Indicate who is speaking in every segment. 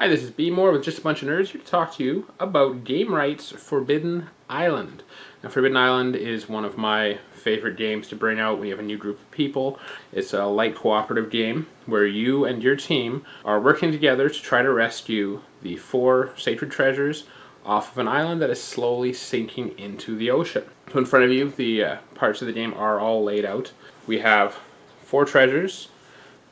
Speaker 1: Hi, this is B More with Just a Bunch of Nerds here to talk to you about Gamewright's Forbidden Island. Now, Forbidden Island is one of my favorite games to bring out when you have a new group of people. It's a light cooperative game where you and your team are working together to try to rescue the 4 sacred treasures off of an island that is slowly sinking into the ocean. So in front of you, the parts of the game are all laid out. We have 4 treasures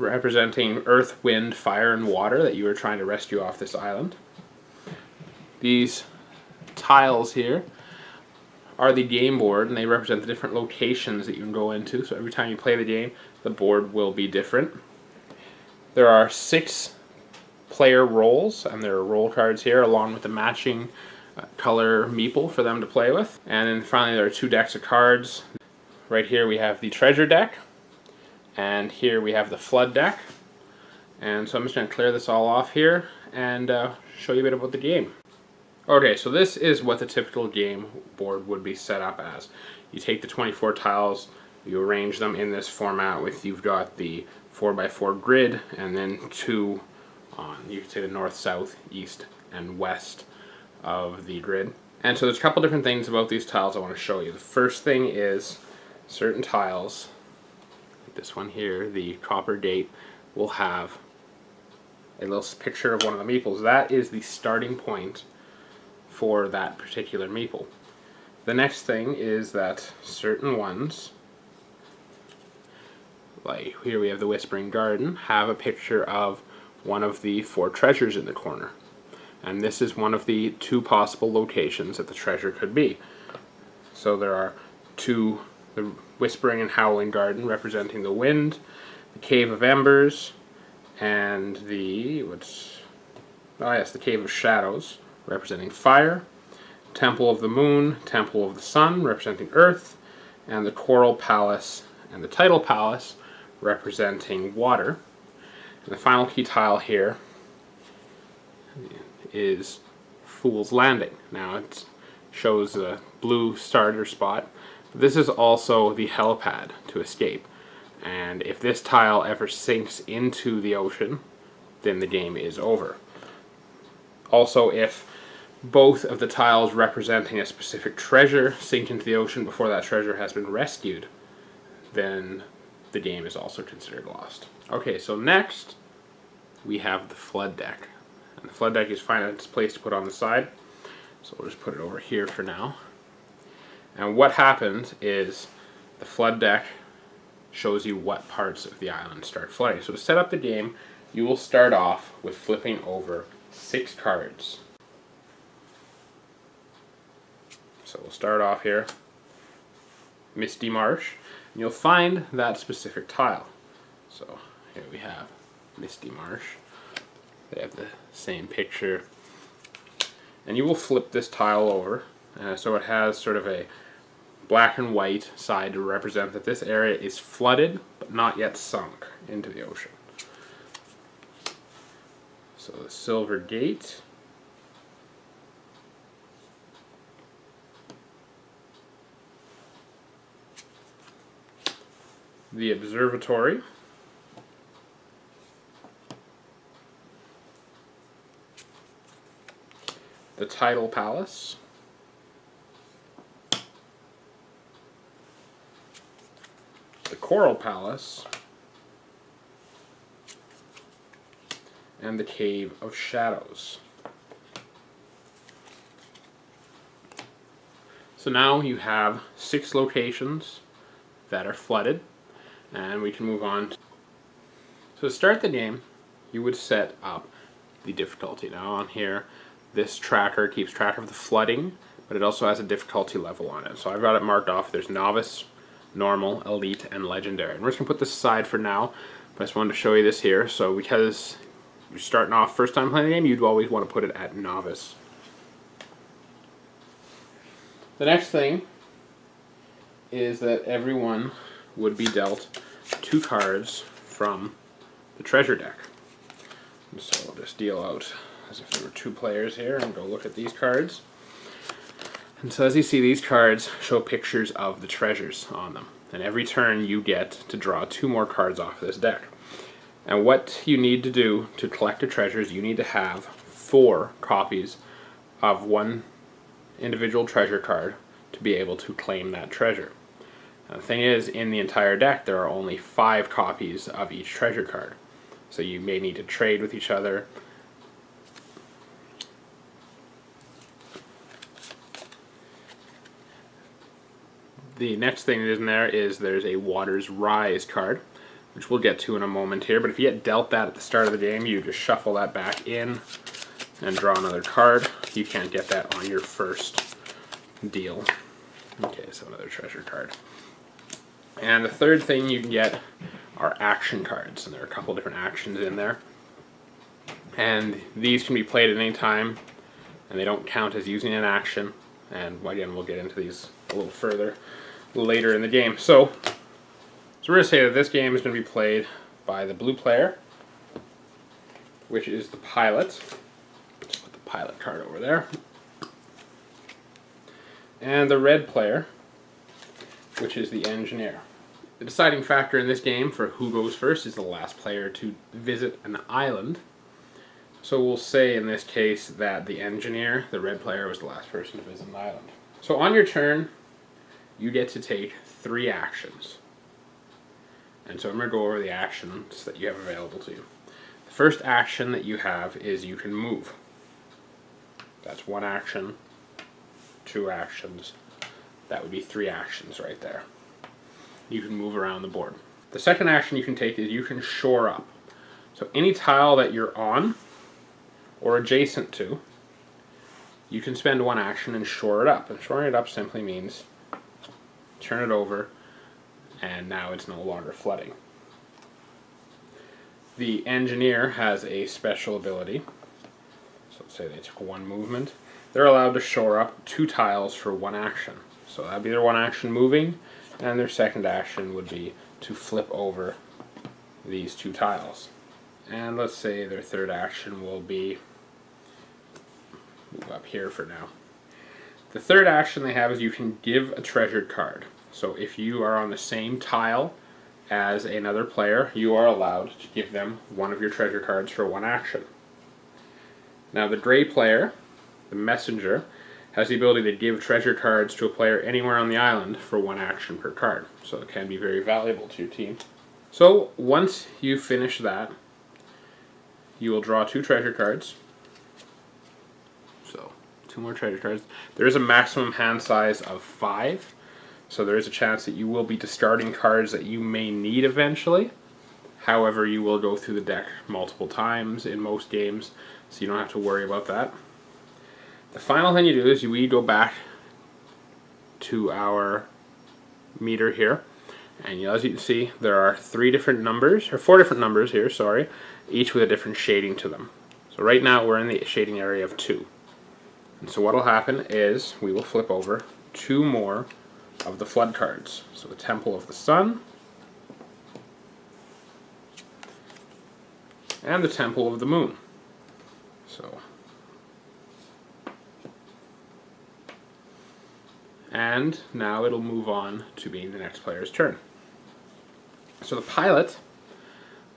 Speaker 1: representing earth, wind, fire, and water that you are trying to rescue off this island. These tiles here are the game board, and they represent the different locations that you can go into. So every time you play the game, the board will be different. There are 6 player roles, and there are role cards here along with the matching color meeple for them to play with. And then finally there are 2 decks of cards. Right here we have the treasure deck, and here we have the flood deck. And so I'm just going to clear this all off here and show you a bit about the game. Okay, so this is what the typical game board would be set up as. You take the 24 tiles, you arrange them in this format with, you've got the 4x4 grid, and then 2 on, you could say, the north, south, east, and west of the grid. And so there's a couple different things about these tiles I want to show you. The first thing is certain tiles, like this one here, the copper date, will have a little picture of one of the meeples. That is the starting point for that particular meeple. The next thing is that certain ones, like here we have the Whispering Garden, have a picture of one of the 4 treasures in the corner. And this is one of the 2 possible locations that the treasure could be. So there are 2, the Whispering and Howling Garden representing the wind, the Cave of Embers, and the, the Cave of Shadows representing fire, Temple of the Moon, Temple of the Sun representing earth, and the Coral Palace and the Tidal Palace representing water. And the final key tile here is Fool's Landing. Now it shows a blue starter spot, but this is also the helipad to escape. And if this tile ever sinks into the ocean, then the game is over. Also, if both of the tiles representing a specific treasure sink into the ocean before that treasure has been rescued, then the game is also considered lost. Okay, so next we have the flood deck. And the flood deck is fine, it's place to put on the side. So we'll just put it over here for now. And what happens is the flood deck shows you what parts of the island start flooding. So to set up the game, you will start off with flipping over 6 cards. So we'll start off here, Misty Marsh, and you'll find that specific tile. So here we have Misty Marsh. They have the same picture. And you will flip this tile over, so it has sort of a black and white side to represent that this area is flooded, but not yet sunk into the ocean. So the Silver Gate, the Observatory, the Tidal Palace, the Coral Palace, and the Cave of Shadows. So now you have 6 locations that are flooded, and we can move on. So to start the game, you would set up the difficulty. Now on here, this tracker keeps track of the flooding, but it also has a difficulty level on it. So I've got it marked off. There's Novice, Normal, Elite, and Legendary. And we're just going to put this aside for now, but I just wanted to show you this here. So because you're starting off first time playing the game, you'd always want to put it at Novice. The next thing is that everyone would be dealt 2 cards from the treasure deck. And so we'll just deal out as if there were 2 players here and go look at these cards. And so as you see, these cards show pictures of the treasures on them. And every turn you get to draw 2 more cards off of this deck. And what you need to do to collect the treasures, you need to have 4 copies of one individual treasure card to be able to claim that treasure. Now, the thing is, in the entire deck there are only 5 copies of each treasure card. So you may need to trade with each other. The next thing that is in there is there's a Water's Rise card, which we'll get to in a moment here. But if you get dealt that at the start of the game, you just shuffle that back in and draw another card. You can't get that on your first deal. Okay, so another treasure card. And the third thing you can get are action cards, and there are a couple different actions in there. And these can be played at any time, and they don't count as using an action. And again, we'll get into these a little further later in the game. So we're going to say that this game is going to be played by the blue player, which is the pilot. Let's put the pilot card over there. And the red player, which is the engineer. The deciding factor in this game for who goes first is the last player to visit an island. So we'll say in this case that the engineer, the red player, was the last person to visit an island. So on your turn, you get to take 3 actions. And so I'm going to go over the actions that you have available to you. The first action that you have is you can move. That's 1 action, 2 actions. That would be 3 actions right there. You can move around the board. The second action you can take is you can shore up. So any tile that you're on or adjacent to, you can spend 1 action and shore it up. And shoring it up simply means turn it over, and now it's no longer flooding. The engineer has a special ability. So let's say they took 1 movement. They're allowed to shore up 2 tiles for 1 action. So that'd be their 1 action moving, and their second action would be to flip over these 2 tiles. And let's say their third action will be move up here for now. The third action they have is you can give a treasured card. So if you are on the same tile as another player, you are allowed to give them 1 of your treasure cards for 1 action. Now the gray player, the messenger, has the ability to give treasure cards to a player anywhere on the island for 1 action per card. So it can be very valuable to your team. So once you finish that, you will draw 2 treasure cards. So 2 more treasure cards. There is a maximum hand size of 5. So there is a chance that you will be discarding cards that you may need eventually. However, you will go through the deck multiple times in most games, so you don't have to worry about that. The final thing you do is we go back to our meter here, and as you can see, there are 4 different numbers here, sorry, each with a different shading to them. So right now we're in the shading area of 2. And so what will happen is we will flip over 2 more of the flood cards. So the Temple of the Sun and the Temple of the Moon. So, and now it'll move on to being the next player's turn. So the pilot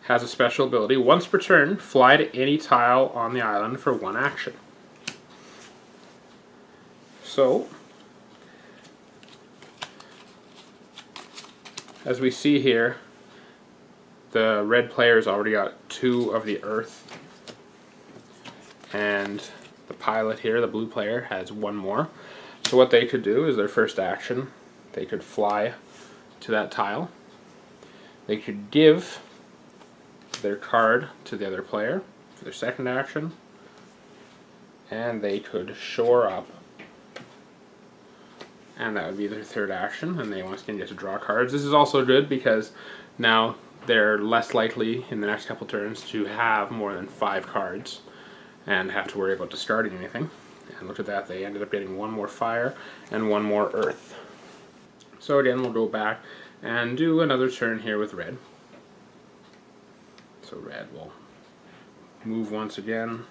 Speaker 1: has a special ability. Once per turn, fly to any tile on the island for 1 action. So, as we see here, the red player's already got 2 of the earth, and the pilot here, the blue player, has 1 more. So what they could do is their first action, they could fly to that tile. They could give their card to the other player for their second action, and they could shore up, and that would be their third action, and they once again get to draw cards. This is also good because now they're less likely in the next couple turns to have more than 5 cards and have to worry about discarding anything. And look at that, they ended up getting 1 more fire and 1 more earth. So again, we'll go back and do another turn here with red. So red will move once again,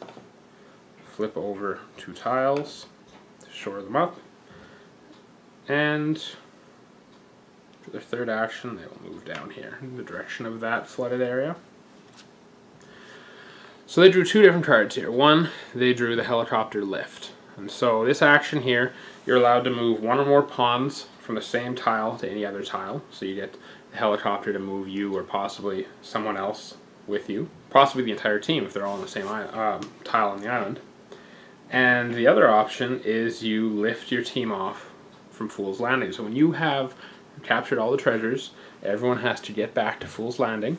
Speaker 1: flip over 2 tiles to shore them up, and for their third action they will move down here in the direction of that flooded area. So they drew two different cards here. One, they drew the helicopter lift. And so this action here, you're allowed to move one or more pawns from the same tile to any other tile. So you get the helicopter to move you or possibly someone else with you. Possibly the entire team if they're all on the same tile on the island. And the other option is you lift your team off from Fool's Landing. So when you have captured all the treasures, everyone has to get back to Fool's Landing.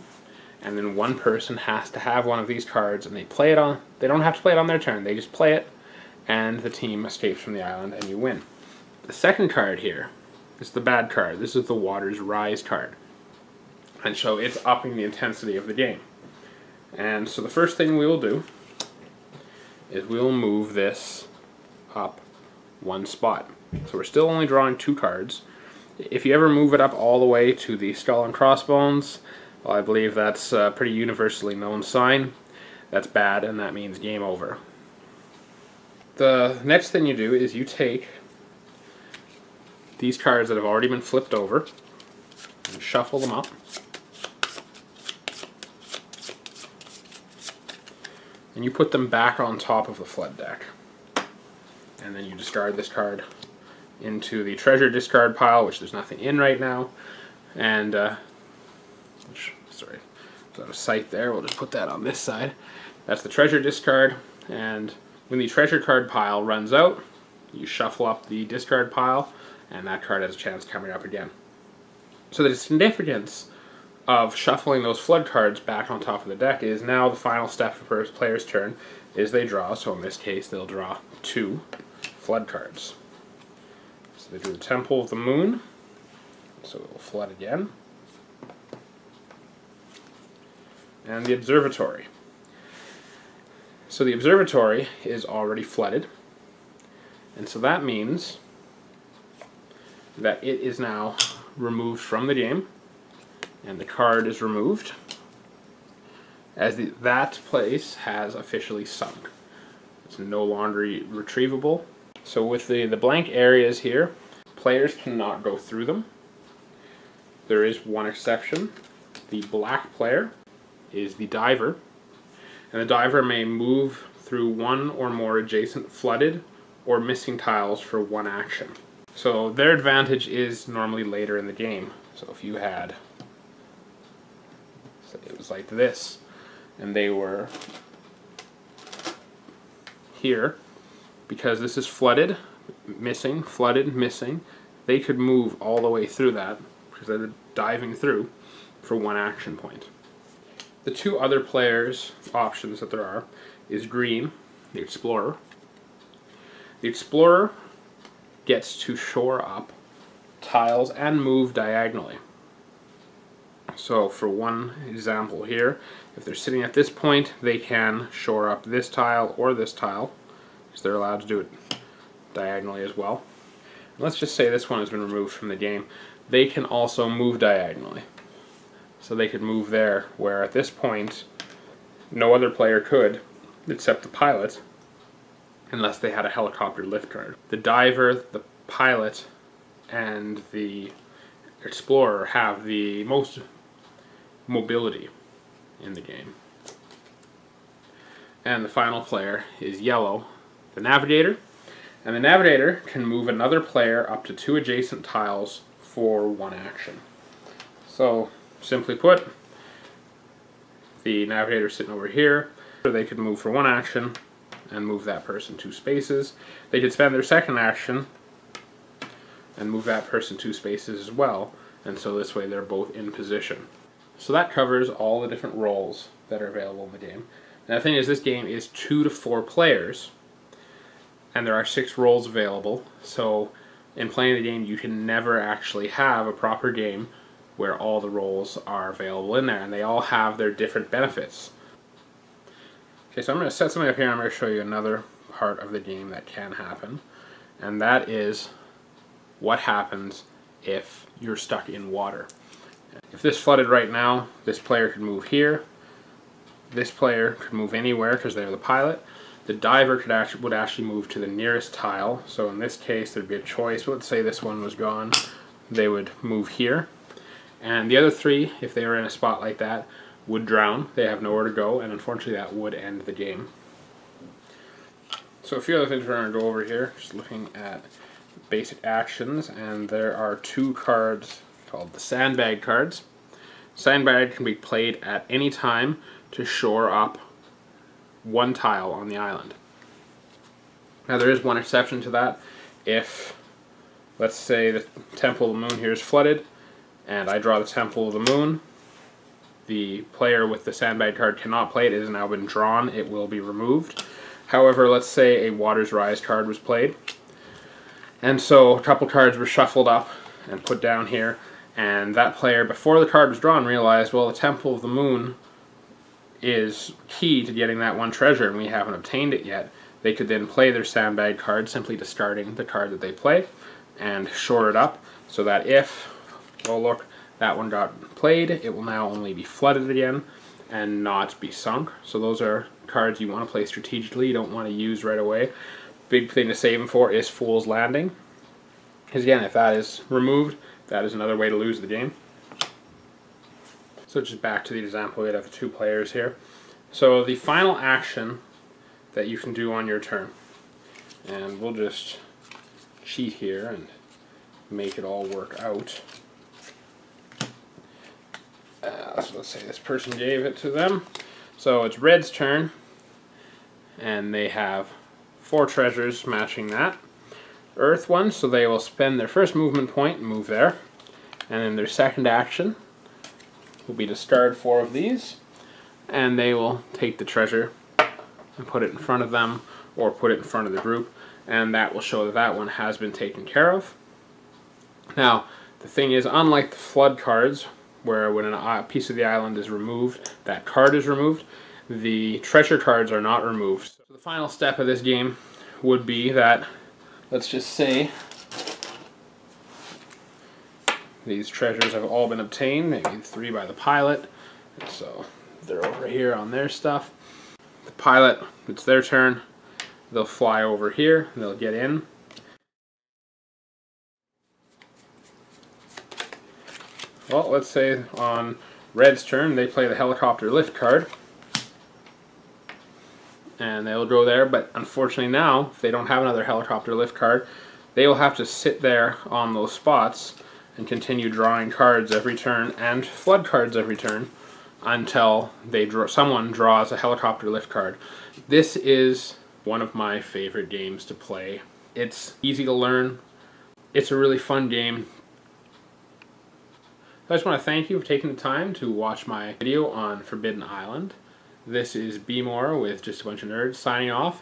Speaker 1: And then one person has to have one of these cards, and they play it on. They don't have to play it on their turn. They just play it, and the team escapes from the island, and you win. The second card here is the bad card. This is the Waters Rise card, and so it's upping the intensity of the game. And so the first thing we will do is we will move this up one spot. So we're still only drawing two cards. If you ever move it up all the way to the Skull and Crossbones, well, I believe that's a pretty universally known sign. That's bad, and that means game over. The next thing you do is you take these cards that have already been flipped over and shuffle them up. And you put them back on top of the flood deck. And then you discard this card into the treasure discard pile, which there's nothing in right now. And sorry, it's out of sight there. We'll just put that on this side. That's the treasure discard, and when the treasure card pile runs out, you shuffle up the discard pile, and that card has a chance coming up again. So the significance of shuffling those flood cards back on top of the deck is now the final step for the player's turn is they draw. So in this case, they'll draw two flood cards. So they drew the Temple of the Moon, so it will flood again. And the Observatory. So the Observatory is already flooded, and so that means that it is now removed from the game, and the card is removed as that place has officially sunk. It's no longer retrievable. So with the blank areas here, players cannot go through them. There is one exception. The black player is the diver, and the diver may move through one or more adjacent flooded or missing tiles for one action. So their advantage is normally later in the game. So if you had, say it was like this, and they were here, because this is flooded, missing, flooded, missing, they could move all the way through that, because they're diving through, for one action point. The two other players' options that there are is green, the Explorer. The Explorer gets to shore up tiles and move diagonally. So for one example here, if they're sitting at this point, they can shore up this tile or this tile, because they're allowed to do it diagonally as well. And let's just say this one has been removed from the game. They can also move diagonally. So they could move there, where at this point, no other player could, except the pilot, unless they had a helicopter lift card. The diver, the pilot, and the explorer have the most mobility in the game. And the final player is yellow, the navigator. And the navigator can move another player up to two adjacent tiles for one action. So, simply put, the navigator sitting over here, they could move for one action and move that person 2 spaces. They could spend their second action and move that person 2 spaces as well, and so this way they're both in position. So that covers all the different roles that are available in the game. And the thing is, this game is 2 to 4 players, and there are 6 roles available, so in playing the game you can never actually have a proper game where all the roles are available in there, and they all have their different benefits. Okay, so I'm going to set something up here, and I'm going to show you another part of the game that can happen, and that is what happens if you're stuck in water. If this flooded right now, this player could move here, this player could move anywhere because they're the pilot. The diver would actually move to the nearest tile, so in this case there'd be a choice. Let's say this one was gone, they would move here. And the other 3, if they were in a spot like that, would drown. They have nowhere to go, and unfortunately that would end the game. So a few other things we're going to go over here, just looking at basic actions, and there are 2 cards called the Sandbag cards. Sandbag can be played at any time to shore up 1 tile on the island. Now there is one exception to that. If, let's say, the Temple of the Moon here is flooded, and I draw the Temple of the Moon, the player with the Sandbag card cannot play it. It has now been drawn. It will be removed. However, let's say a Water's Rise card was played, and so a couple cards were shuffled up and put down here, and that player, before the card was drawn, realized, well, the Temple of the Moon is key to getting that 1 treasure, and we haven't obtained it yet. They could then play their Sandbag card, simply discarding the card that they play, and shore it up, so that if, well, look, that one got played, it will now only be flooded again and not be sunk. So those are cards you want to play strategically, you don't want to use right away. Big thing to save them for is Fool's Landing, because again, if that is removed, that is another way to lose the game. So just back to the example, we have 2 players here. So the final action that you can do on your turn, and we'll just cheat here and make it all work out. So let's say this person gave it to them. So it's Red's turn, and they have 4 treasures matching that. Earth one, so they will spend their first movement point and move there. And then their second action will be discard 4 of these, and they will take the treasure and put it in front of them, or put it in front of the group, and that will show that that one has been taken care of. Now, the thing is, unlike the flood cards, where when a piece of the island is removed, that card is removed, the treasure cards are not removed. So the final step of this game would be that, let's just say, these treasures have all been obtained, maybe 3 by the pilot, and so they're over here on their stuff. The pilot, it's their turn, they'll fly over here, they'll get in. Well, let's say on Red's turn, they play the Helicopter Lift card, and they'll go there, but unfortunately now, if they don't have another Helicopter Lift card, they will have to sit there on those spots and continue drawing cards every turn, and flood cards every turn, until someone draws a Helicopter Lift card. This is one of my favorite games to play. It's easy to learn. It's a really fun game. I just want to thank you for taking the time to watch my video on Forbidden Island. This is B More with Just a Bunch of Nerds signing off.